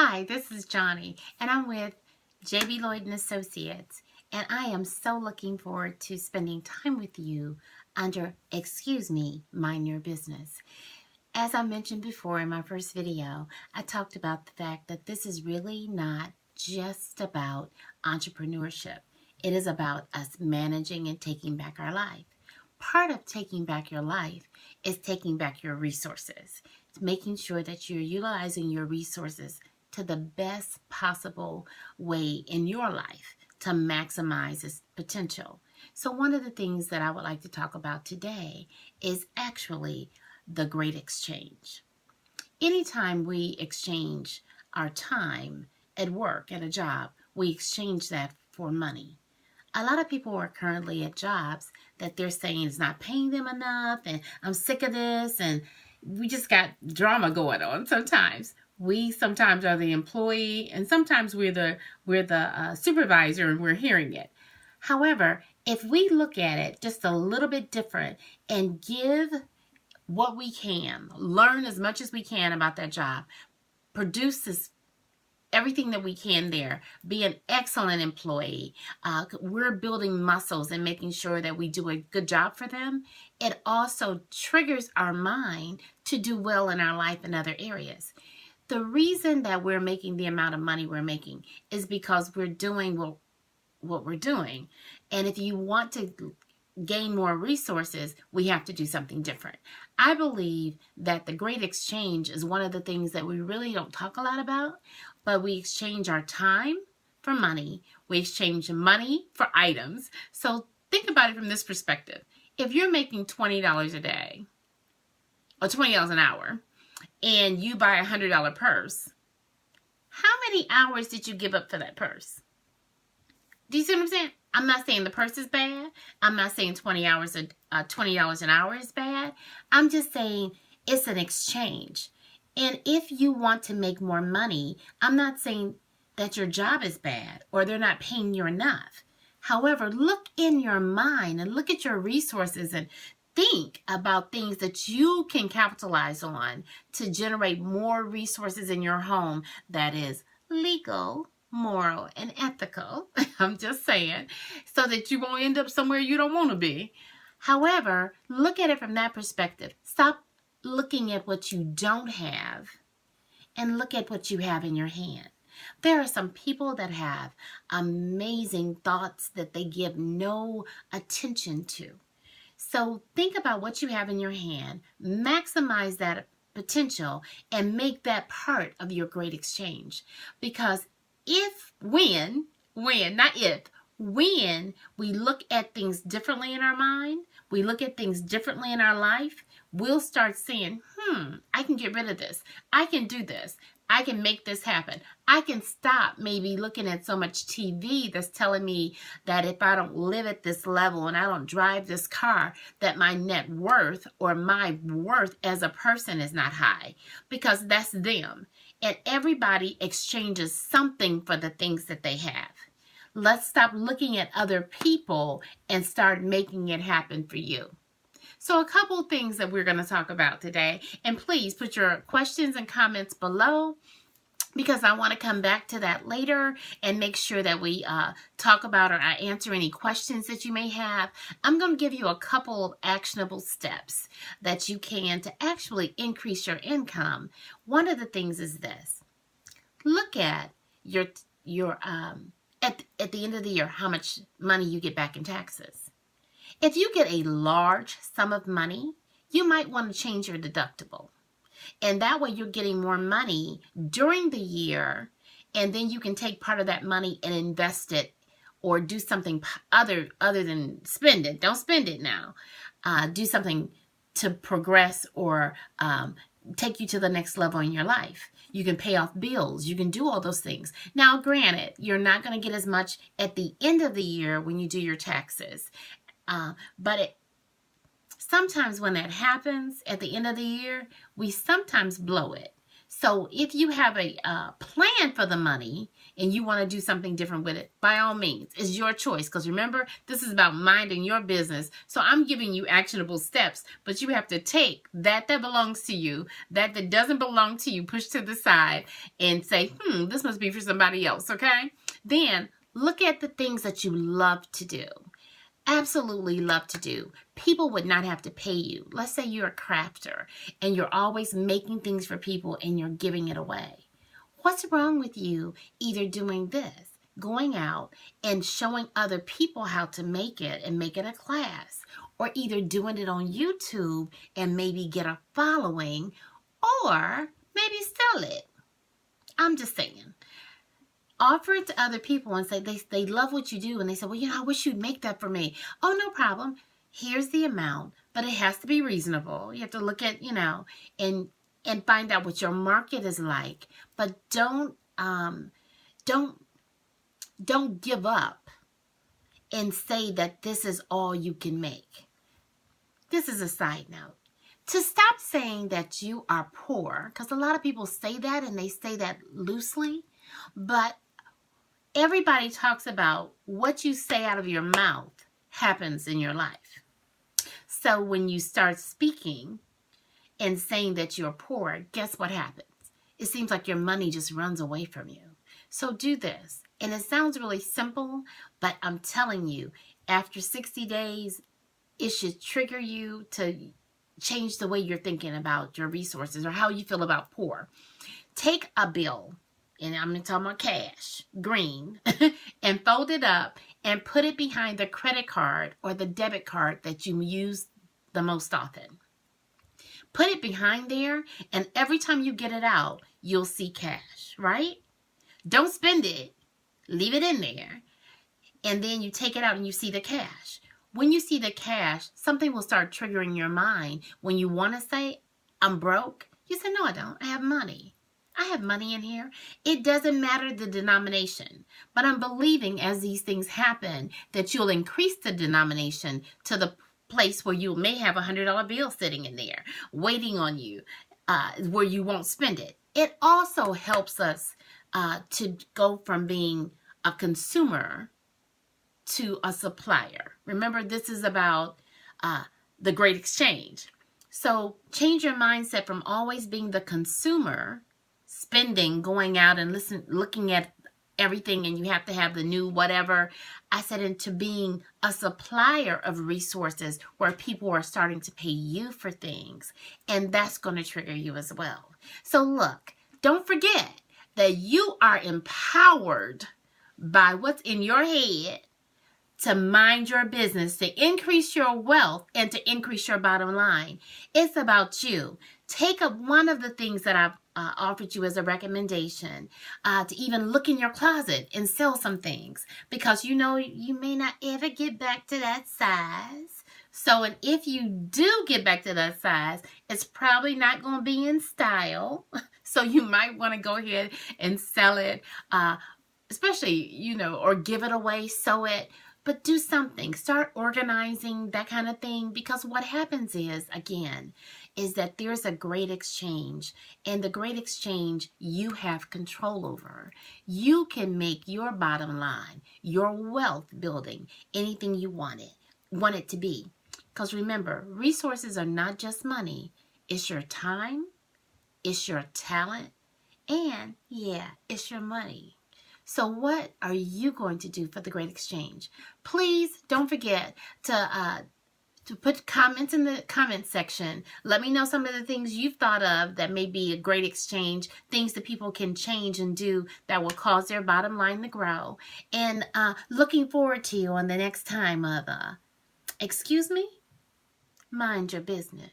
Hi, this is Johnnie, and I'm with JB Lloyd and Associates, and I am so looking forward to spending time with you under Excuse Me, Mind Your Business. As I mentioned before in my first video, I talked about the fact that this is really not just about entrepreneurship. It is about us managing and taking back our life. Part of taking back your life is taking back your resources. It's making sure that you're utilizing your resources to the best possible way in your life to maximize its potential. So one of the things that I would like to talk about today is actually the great exchange. Anytime we exchange our time at work, at a job, we exchange that for money. A lot of people are currently at jobs that they're saying is not paying them enough, and I'm sick of this, and we just got drama going on sometimes. We sometimes are the employee, and sometimes we're the supervisor, and we're hearing it. However, if we look at it just a little bit different and give what we can, learn as much as we can about that job, produce everything that we can there, be an excellent employee. We're building muscles and making sure that we do a good job for them. It also triggers our mind to do well in our life in other areas. The reason that we're making the amount of money we're making is because we're doing what we're doing. And if you want to gain more resources, we have to do something different. I believe that the great exchange is one of the things that we really don't talk a lot about, but we exchange our time for money. We exchange money for items. So think about it from this perspective. If you're making $20 a day or $20 an hour and you buy a $100 purse, how many hours did you give up for that purse? Do you see what I'm saying? I'm not saying the purse is bad. I'm not saying $20 an hour is bad. I'm just saying it's an exchange. And if you want to make more money, I'm not saying that your job is bad or they're not paying you enough. However, look in your mind and look at your resources and think about things that you can capitalize on to generate more resources in your home that is legal, moral, and ethical. I'm just saying, so that you won't end up somewhere you don't want to be. However, look at it from that perspective. Stop looking at what you don't have and look at what you have in your hand. There are some people that have amazing thoughts that they give no attention to. So think about what you have in your hand, maximize that potential, and make that part of your great exchange. Because when we look at things differently in our mind, we look at things differently in our life, we'll start saying, I can get rid of this. I can do this. I can make this happen. I can stop maybe looking at so much TV that's telling me that if I don't live at this level and I don't drive this car, that my net worth or my worth as a person is not high, because that's them. And everybody exchanges something for the things that they have. Let's stop looking at other people and start making it happen for you. So a couple things that we're going to talk about today, and please put your questions and comments below, because I want to come back to that later and make sure that we talk about or I answer any questions that you may have. I'm going to give you a couple of actionable steps that you can to actually increase your income. One of the things is this. Look at your at the end of the year, how much money you get back in taxes. If you get a large sum of money, you might want to change your deductible. And that way you're getting more money during the year, and then you can take part of that money and invest it or do something other than spend it. Don't spend it now. Do something to progress or take you to the next level in your life. You can pay off bills. You can do all those things. Now, granted, you're not going to get as much at the end of the year when you do your taxes. But sometimes when that happens at the end of the year, we sometimes blow it. So if you have a plan for the money and you want to do something different with it, by all means, it's your choice. Because remember, this is about minding your business. So I'm giving you actionable steps, but you have to take that belongs to you, that doesn't belong to you, push to the side and say, this must be for somebody else, okay? Then look at the things that you love to do. Absolutely love to do. People would not have to pay you. Let's say you're a crafter and you're always making things for people and you're giving it away. What's wrong with you either doing this, going out and showing other people how to make it and make it a class, or either doing it on YouTube and maybe get a following, or maybe sell it? I'm just saying. Offer it to other people and say they love what you do, and they say, well, I wish you'd make that for me. Oh, no problem. Here's the amount, but it has to be reasonable. You have to look at, and find out what your market is like. But don't give up and say that this is all you can make. This is a side note. To stop saying that you are poor, because a lot of people say that and they say that loosely, but everybody talks about what you say out of your mouth happens in your life. So when you start speaking and saying that you're poor, guess what happens? It seems like your money just runs away from you. So do this. And it sounds really simple, but I'm telling you, after 60 days, it should trigger you to change the way you're thinking about your resources or how you feel about poor. Take a bill, and I'm talking about cash, green, and fold it up and put it behind the credit card or the debit card that you use the most often. Put it behind there, and every time you get it out, you'll see cash, right? Don't spend it. Leave it in there. And then you take it out and you see the cash. When you see the cash, something will start triggering your mind. When you want to say, I'm broke, you say, no, I don't. I have money. I have money in here. It doesn't matter the denomination, but I'm believing as these things happen that you'll increase the denomination to the place where you may have $100 bill sitting in there waiting on you, where you won't spend it. It also helps us to go from being a consumer to a supplier. Remember, this is about the great exchange. So change your mindset from always being the consumer, spending, going out and looking at everything, and you have to have the new whatever. I said into being a supplier of resources where people are starting to pay you for things, and that's going to trigger you as well. So look, don't forget that you are empowered by what's in your head to mind your business, to increase your wealth, and to increase your bottom line. It's about you. Take up one of the things that I've offered you as a recommendation, to even look in your closet and sell some things, because you may not ever get back to that size. So, and if you do get back to that size, it's probably not going to be in style. So you might want to go ahead and sell it, especially, or give it away, sew it. But do something. Start organizing, that kind of thing. Because what happens is that there's a great exchange. And the great exchange you have control over. You can make your bottom line, your wealth building, anything you want it to be. Because remember, resources are not just money. It's your time. It's your talent. And it's your money. So what are you going to do for the Great Exchange? Please don't forget to put comments in the comment section. Let me know some of the things you've thought of that may be a great exchange, things that people can change and do that will cause their bottom line to grow. And looking forward to you on the next time of, excuse me, mind your business.